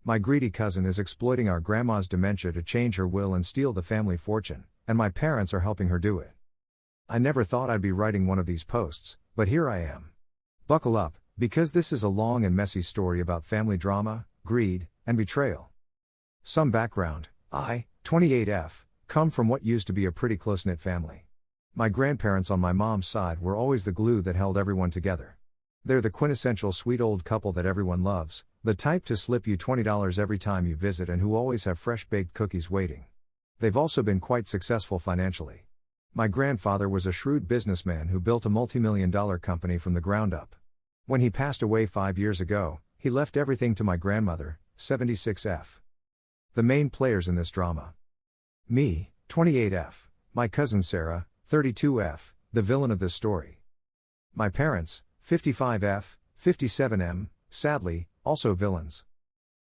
My greedy cousin is exploiting our grandma's dementia to change her will and steal the family fortune, and my parents are helping her do it. I never thought I'd be writing one of these posts, but here I am. Buckle up, because this is a long and messy story about family drama, greed, and betrayal. Some background: I, 28F, come from what used to be a pretty close-knit family. My grandparents on my mom's side were always the glue that held everyone together. They're the quintessential sweet old couple that everyone loves, the type to slip you $20 every time you visit and who always have fresh-baked cookies waiting. They've also been quite successful financially. My grandfather was a shrewd businessman who built a multi-million-dollar company from the ground up. When he passed away 5 years ago, he left everything to my grandmother, 76F. The main players in this drama: me, 28F, my cousin Sarah, 32F, the villain of this story. My parents, 55F, 57M, sadly, also villains.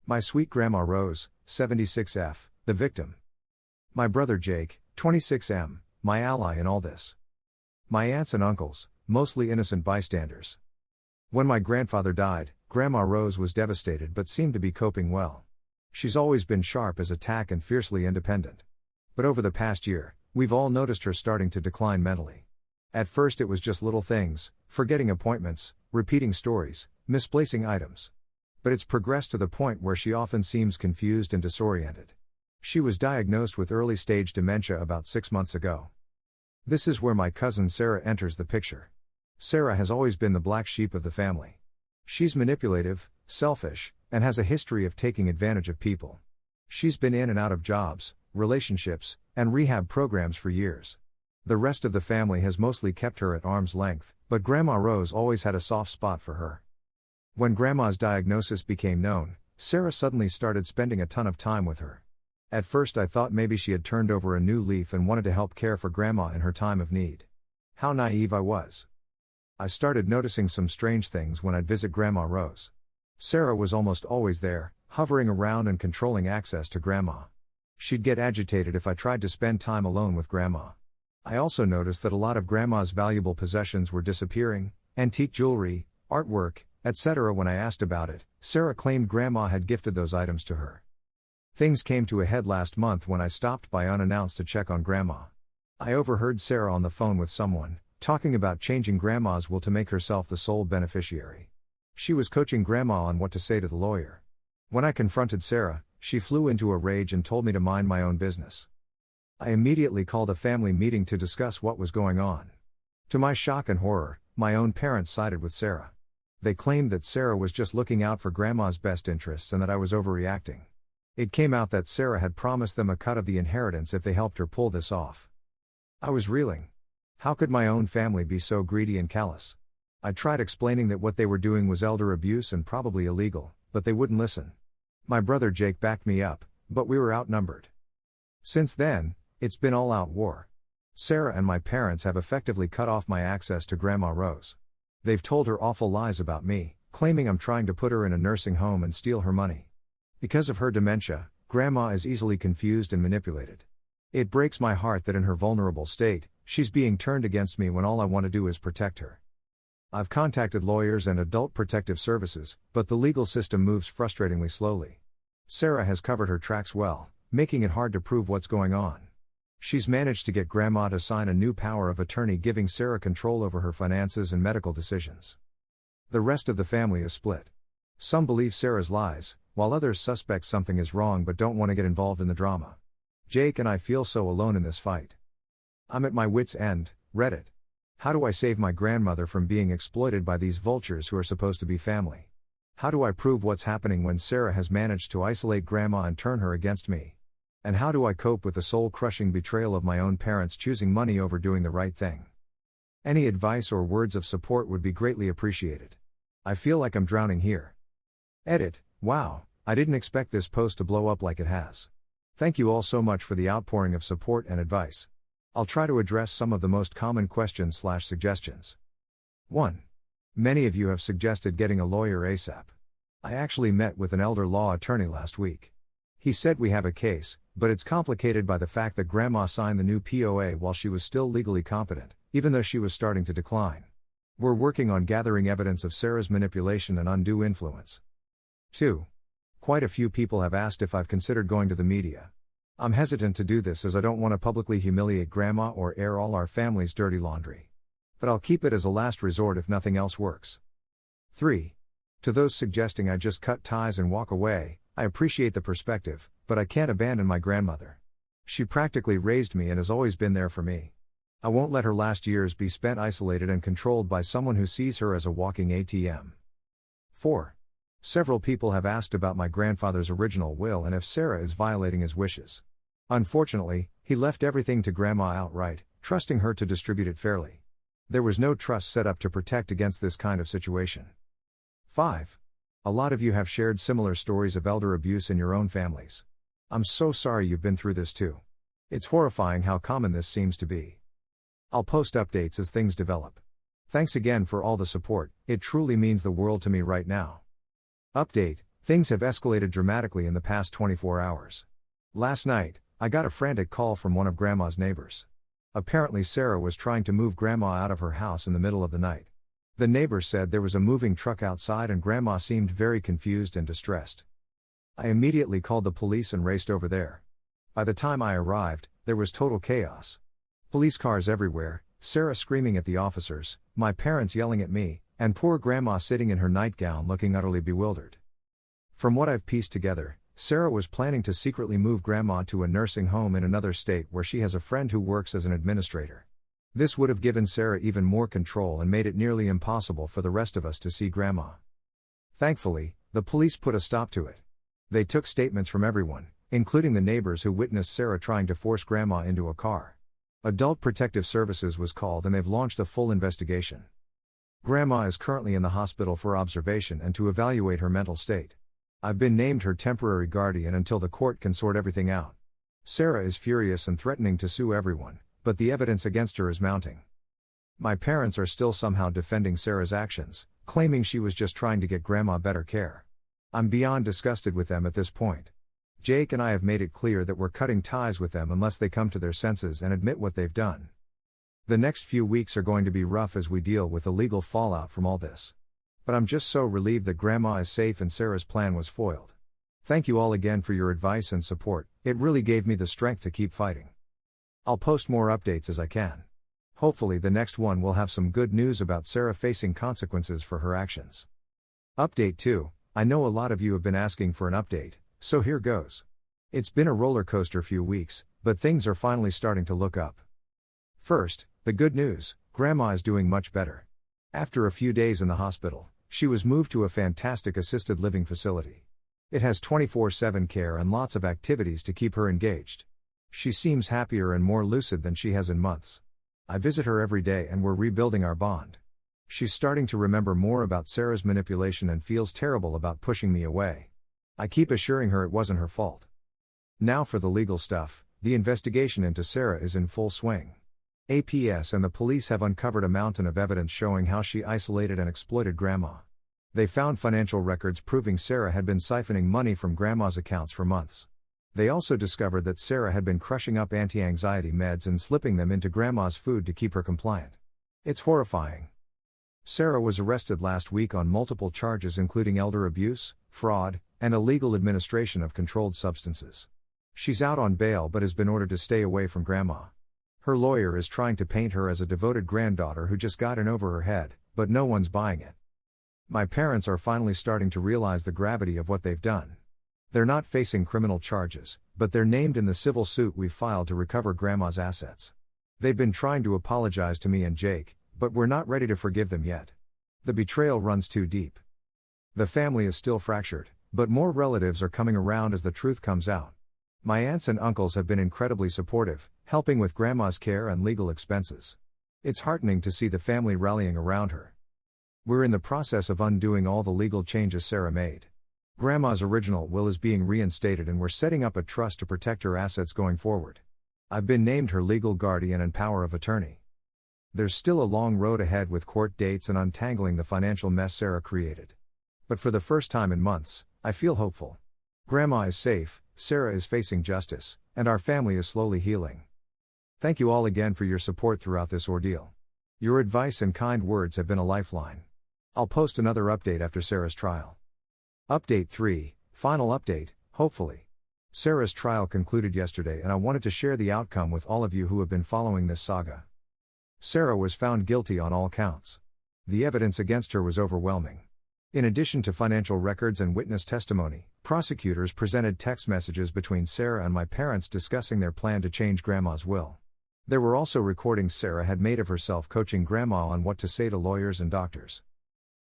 My sweet grandma Rose, 76F, the victim. My brother Jake, 26M, my ally in all this. My aunts and uncles, mostly innocent bystanders. When my grandfather died, Grandma Rose was devastated but seemed to be coping well. She's always been sharp as a tack and fiercely independent. But over the past year, we've all noticed her starting to decline mentally. At first it was just little things, forgetting appointments, repeating stories, misplacing items. But it's progressed to the point where she often seems confused and disoriented. She was diagnosed with early-stage dementia about 6 months ago. This is where my cousin Sarah enters the picture. Sarah has always been the black sheep of the family. She's manipulative, selfish, and has a history of taking advantage of people. She's been in and out of jobs, relationships, and rehab programs for years. The rest of the family has mostly kept her at arm's length, but Grandma Rose always had a soft spot for her. When Grandma's diagnosis became known, Sarah suddenly started spending a ton of time with her. At first I thought maybe she had turned over a new leaf and wanted to help care for Grandma in her time of need. How naive I was. I started noticing some strange things when I'd visit Grandma Rose. Sarah was almost always there, hovering around and controlling access to Grandma. She'd get agitated if I tried to spend time alone with Grandma. I also noticed that a lot of Grandma's valuable possessions were disappearing: antique jewelry, artwork, etc. When I asked about it, Sarah claimed Grandma had gifted those items to her. Things came to a head last month when I stopped by unannounced to check on Grandma. I overheard Sarah on the phone with someone, talking about changing Grandma's will to make herself the sole beneficiary. She was coaching Grandma on what to say to the lawyer. When I confronted Sarah, she flew into a rage and told me to mind my own business. I immediately called a family meeting to discuss what was going on. To my shock and horror, my own parents sided with Sarah. They claimed that Sarah was just looking out for Grandma's best interests and that I was overreacting. It came out that Sarah had promised them a cut of the inheritance if they helped her pull this off. I was reeling. How could my own family be so greedy and callous? I tried explaining that what they were doing was elder abuse and probably illegal, but they wouldn't listen. My brother Jake backed me up, but we were outnumbered. Since then, it's been all-out war. Sarah and my parents have effectively cut off my access to Grandma Rose. They've told her awful lies about me, claiming I'm trying to put her in a nursing home and steal her money. Because of her dementia, Grandma is easily confused and manipulated. It breaks my heart that in her vulnerable state, she's being turned against me when all I want to do is protect her. I've contacted lawyers and adult protective services, but the legal system moves frustratingly slowly. Sarah has covered her tracks well, making it hard to prove what's going on. She's managed to get Grandma to sign a new power of attorney giving Sarah control over her finances and medical decisions. The rest of the family is split. Some believe Sarah's lies, while others suspect something is wrong but don't want to get involved in the drama. Jake and I feel so alone in this fight. I'm at my wit's end. Reddit. How do I save my grandmother from being exploited by these vultures who are supposed to be family? How do I prove what's happening when Sarah has managed to isolate Grandma and turn her against me? And how do I cope with the soul-crushing betrayal of my own parents choosing money over doing the right thing? Any advice or words of support would be greatly appreciated. I feel like I'm drowning here. Edit. Wow, I didn't expect this post to blow up like it has. Thank you all so much for the outpouring of support and advice. I'll try to address some of the most common questions/suggestions. 1. Many of you have suggested getting a lawyer ASAP. I actually met with an elder law attorney last week. He said we have a case, but it's complicated by the fact that Grandma signed the new POA while she was still legally competent, even though she was starting to decline. We're working on gathering evidence of Sarah's manipulation and undue influence. 2. Quite a few people have asked if I've considered going to the media. I'm hesitant to do this as I don't want to publicly humiliate Grandma or air all our family's dirty laundry. But I'll keep it as a last resort if nothing else works. 3. To those suggesting I just cut ties and walk away, I appreciate the perspective, but I can't abandon my grandmother. She practically raised me and has always been there for me. I won't let her last years be spent isolated and controlled by someone who sees her as a walking ATM. 4. Several people have asked about my grandfather's original will and if Sarah is violating his wishes. Unfortunately, he left everything to Grandma outright, trusting her to distribute it fairly. There was no trust set up to protect against this kind of situation. 5. A lot of you have shared similar stories of elder abuse in your own families. I'm so sorry you've been through this too. It's horrifying how common this seems to be. I'll post updates as things develop. Thanks again for all the support, it truly means the world to me right now. Update: things have escalated dramatically in the past 24 hours. Last night, I got a frantic call from one of Grandma's neighbors. Apparently Sarah was trying to move Grandma out of her house in the middle of the night. The neighbor said there was a moving truck outside and Grandma seemed very confused and distressed. I immediately called the police and raced over there. By the time I arrived, there was total chaos. Police cars everywhere, Sarah screaming at the officers, my parents yelling at me, and poor Grandma sitting in her nightgown looking utterly bewildered. From what I've pieced together, Sarah was planning to secretly move Grandma to a nursing home in another state where she has a friend who works as an administrator. This would have given Sarah even more control and made it nearly impossible for the rest of us to see Grandma. Thankfully, the police put a stop to it. They took statements from everyone, including the neighbors who witnessed Sarah trying to force Grandma into a car. Adult Protective Services was called and they've launched a full investigation. Grandma is currently in the hospital for observation and to evaluate her mental state. I've been named her temporary guardian until the court can sort everything out. Sarah is furious and threatening to sue everyone, but the evidence against her is mounting. My parents are still somehow defending Sarah's actions, claiming she was just trying to get Grandma better care. I'm beyond disgusted with them at this point. Jake and I have made it clear that we're cutting ties with them unless they come to their senses and admit what they've done. The next few weeks are going to be rough as we deal with the legal fallout from all this. But I'm just so relieved that Grandma is safe and Sarah's plan was foiled. Thank you all again for your advice and support, it really gave me the strength to keep fighting. I'll post more updates as I can. Hopefully the next one will have some good news about Sarah facing consequences for her actions. Update 2, I know a lot of you have been asking for an update, so here goes. It's been a roller coaster few weeks, but things are finally starting to look up. First, the good news, Grandma is doing much better. After a few days in the hospital, she was moved to a fantastic assisted living facility. It has 24/7 care and lots of activities to keep her engaged. She seems happier and more lucid than she has in months. I visit her every day and we're rebuilding our bond. She's starting to remember more about Sarah's manipulation and feels terrible about pushing me away. I keep assuring her it wasn't her fault. Now for the legal stuff, the investigation into Sarah is in full swing. APS and the police have uncovered a mountain of evidence showing how she isolated and exploited Grandma. They found financial records proving Sarah had been siphoning money from Grandma's accounts for months. They also discovered that Sarah had been crushing up anti-anxiety meds and slipping them into Grandma's food to keep her compliant. It's horrifying. Sarah was arrested last week on multiple charges including elder abuse, fraud, and illegal administration of controlled substances. She's out on bail but has been ordered to stay away from Grandma. Her lawyer is trying to paint her as a devoted granddaughter who just got in over her head, but no one's buying it. My parents are finally starting to realize the gravity of what they've done. They're not facing criminal charges, but they're named in the civil suit we filed to recover Grandma's assets. They've been trying to apologize to me and Jake, but we're not ready to forgive them yet. The betrayal runs too deep. The family is still fractured, but more relatives are coming around as the truth comes out. My aunts and uncles have been incredibly supportive, helping with Grandma's care and legal expenses. It's heartening to see the family rallying around her. We're in the process of undoing all the legal changes Sarah made. Grandma's original will is being reinstated and we're setting up a trust to protect her assets going forward. I've been named her legal guardian and power of attorney. There's still a long road ahead with court dates and untangling the financial mess Sarah created. But for the first time in months, I feel hopeful. Grandma is safe, Sarah is facing justice, and our family is slowly healing. Thank you all again for your support throughout this ordeal. Your advice and kind words have been a lifeline. I'll post another update after Sarah's trial. Update 3, Final update, hopefully. Sarah's trial concluded yesterday and I wanted to share the outcome with all of you who have been following this saga. Sarah was found guilty on all counts. The evidence against her was overwhelming. In addition to financial records and witness testimony, prosecutors presented text messages between Sarah and my parents discussing their plan to change Grandma's will. There were also recordings Sarah had made of herself coaching Grandma on what to say to lawyers and doctors.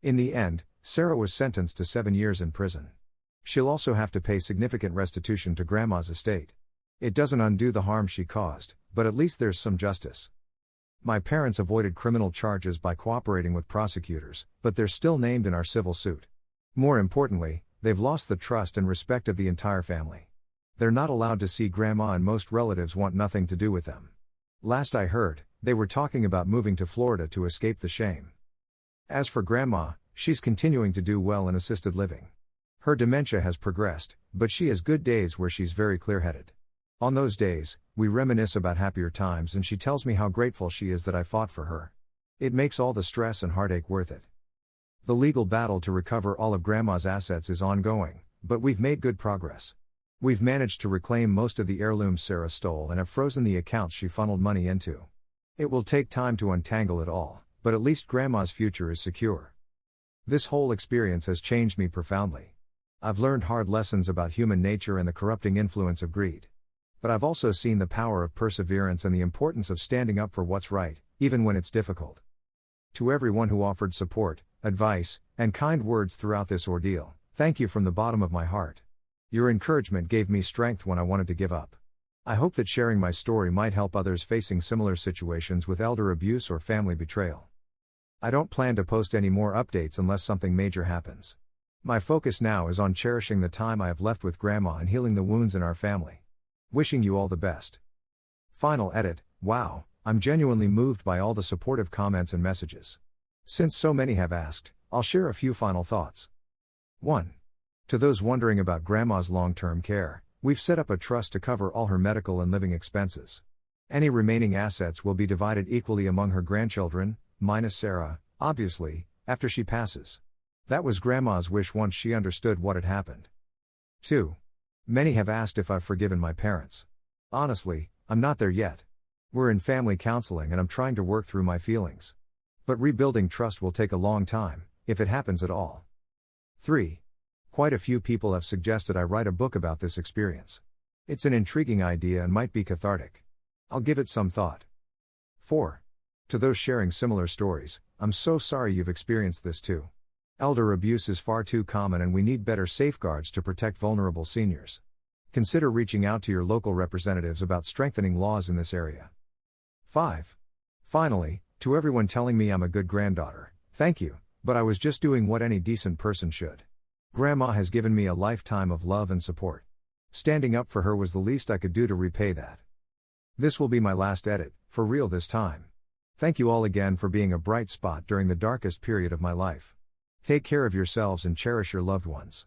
In the end, Sarah was sentenced to 7 years in prison. She'll also have to pay significant restitution to Grandma's estate. It doesn't undo the harm she caused, but at least there's some justice. My parents avoided criminal charges by cooperating with prosecutors, but they're still named in our civil suit. More importantly, they've lost the trust and respect of the entire family. They're not allowed to see Grandma and most relatives want nothing to do with them. Last I heard, they were talking about moving to Florida to escape the shame. As for Grandma, she's continuing to do well in assisted living. Her dementia has progressed, but she has good days where she's very clear-headed. On those days, we reminisce about happier times and she tells me how grateful she is that I fought for her. It makes all the stress and heartache worth it. The legal battle to recover all of Grandma's assets is ongoing, but we've made good progress. We've managed to reclaim most of the heirlooms Sarah stole and have frozen the accounts she funneled money into. It will take time to untangle it all, but at least Grandma's future is secure. This whole experience has changed me profoundly. I've learned hard lessons about human nature and the corrupting influence of greed. But I've also seen the power of perseverance and the importance of standing up for what's right, even when it's difficult. To everyone who offered support, advice, and kind words throughout this ordeal, thank you from the bottom of my heart. Your encouragement gave me strength when I wanted to give up. I hope that sharing my story might help others facing similar situations with elder abuse or family betrayal. I don't plan to post any more updates unless something major happens. My focus now is on cherishing the time I have left with Grandma and healing the wounds in our family. Wishing you all the best. Final edit. Wow, I'm genuinely moved by all the supportive comments and messages. Since so many have asked, I'll share a few final thoughts. 1. To those wondering about Grandma's long-term care, we've set up a trust to cover all her medical and living expenses. Any remaining assets will be divided equally among her grandchildren, minus Sarah, obviously, after she passes. That was Grandma's wish once she understood what had happened. 2. Many have asked if I've forgiven my parents. Honestly, I'm not there yet. We're in family counseling and I'm trying to work through my feelings. But rebuilding trust will take a long time, if it happens at all. 3. Quite a few people have suggested I write a book about this experience. It's an intriguing idea and might be cathartic. I'll give it some thought. 4. To those sharing similar stories, I'm so sorry you've experienced this too. Elder abuse is far too common and we need better safeguards to protect vulnerable seniors. Consider reaching out to your local representatives about strengthening laws in this area. 5. Finally, to everyone telling me I'm a good granddaughter, thank you, but I was just doing what any decent person should. Grandma has given me a lifetime of love and support. Standing up for her was the least I could do to repay that. This will be my last edit, for real this time. Thank you all again for being a bright spot during the darkest period of my life. Take care of yourselves and cherish your loved ones.